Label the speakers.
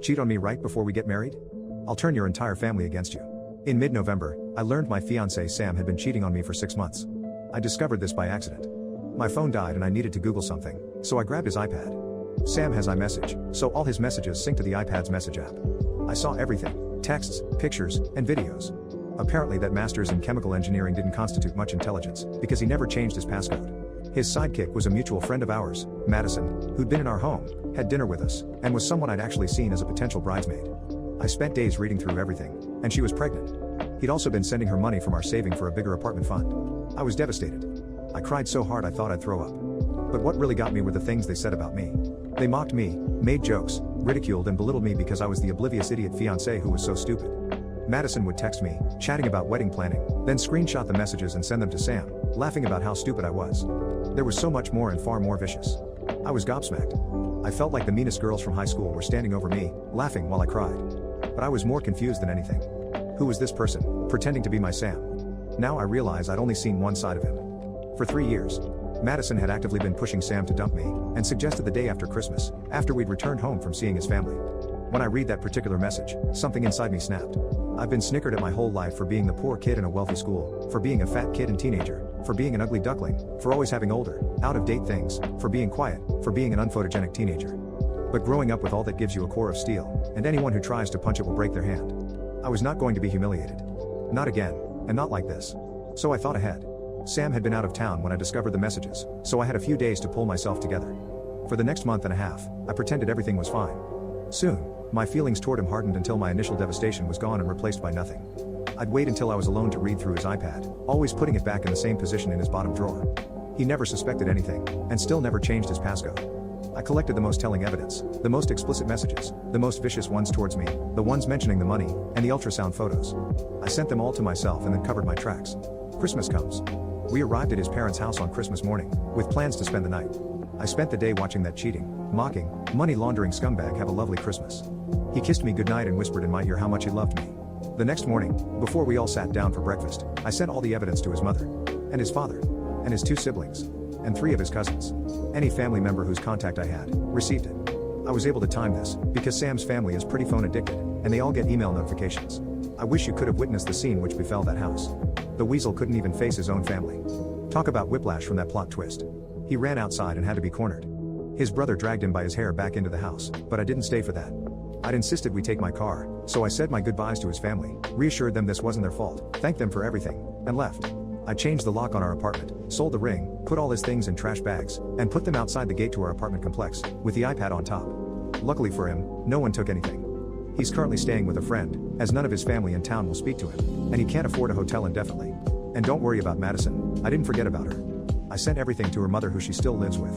Speaker 1: Cheat on me right before we get married? I'll turn your entire family against you. In mid-November, I learned my fiancé Sam had been cheating on me for 6 months. I discovered this by accident. My phone died and I needed to Google something, so I grabbed his iPad. Sam has iMessage, so all his messages sync to the iPad's message app. I saw everything: texts, pictures, and videos. Apparently that master's in chemical engineering didn't constitute much intelligence, because he never changed his passcode. His sidekick was a mutual friend of ours, Madison, who'd been in our home, had dinner with us, and was someone I'd actually seen as a potential bridesmaid. I spent days reading through everything, and she was pregnant. He'd also been sending her money from our saving for a bigger apartment fund. I was devastated. I cried so hard I thought I'd throw up. But what really got me were the things they said about me. They mocked me, made jokes, ridiculed and belittled me because I was the oblivious idiot fiancé who was so stupid. Madison would text me, chatting about wedding planning, then screenshot the messages and send them to Sam, laughing about how stupid I was. There was so much more and far more vicious. I was gobsmacked. I felt like the meanest girls from high school were standing over me, laughing while I cried. But I was more confused than anything. Who was this person, pretending to be my Sam? Now I realize I'd only seen one side of him. For 3 years, Madison had actively been pushing Sam to dump me, and suggested the day after Christmas, after we'd returned home from seeing his family. When I read that particular message, something inside me snapped. I've been snickered at my whole life for being the poor kid in a wealthy school, for being a fat kid and teenager, for being an ugly duckling, for always having older, out-of-date things, for being quiet, for being an unphotogenic teenager. But growing up with all that gives you a core of steel, and anyone who tries to punch it will break their hand. I was not going to be humiliated. Not again, and not like this. So I thought ahead. Sam had been out of town when I discovered the messages, so I had a few days to pull myself together. For the next month and a half, I pretended everything was fine. Soon, my feelings toward him hardened until my initial devastation was gone and replaced by nothing. I'd wait until I was alone to read through his iPad, always putting it back in the same position in his bottom drawer. He never suspected anything, and still never changed his passcode. I collected the most telling evidence, the most explicit messages, the most vicious ones towards me, the ones mentioning the money, and the ultrasound photos. I sent them all to myself and then covered my tracks. Christmas comes. We arrived at his parents' house on Christmas morning, with plans to spend the night. I spent the day watching that cheating, mocking, money-laundering scumbag have a lovely Christmas. He kissed me goodnight and whispered in my ear how much he loved me. The next morning, before we all sat down for breakfast, I sent all the evidence to his mother, and his father, and his 2 siblings, and 3 of his cousins. Any family member whose contact I had, received it. I was able to time this, because Sam's family is pretty phone addicted, and they all get email notifications. I wish you could have witnessed the scene which befell that house. The weasel couldn't even face his own family. Talk about whiplash from that plot twist. He ran outside and had to be cornered. His brother dragged him by his hair back into the house, but I didn't stay for that. I'd insisted we take my car, so I said my goodbyes to his family, reassured them this wasn't their fault, thanked them for everything, and left. I changed the lock on our apartment, sold the ring, put all his things in trash bags, and put them outside the gate to our apartment complex, with the iPad on top. Luckily for him, no one took anything. He's currently staying with a friend, as none of his family in town will speak to him, and he can't afford a hotel indefinitely. And don't worry about Madison, I didn't forget about her. I sent everything to her mother who she still lives with.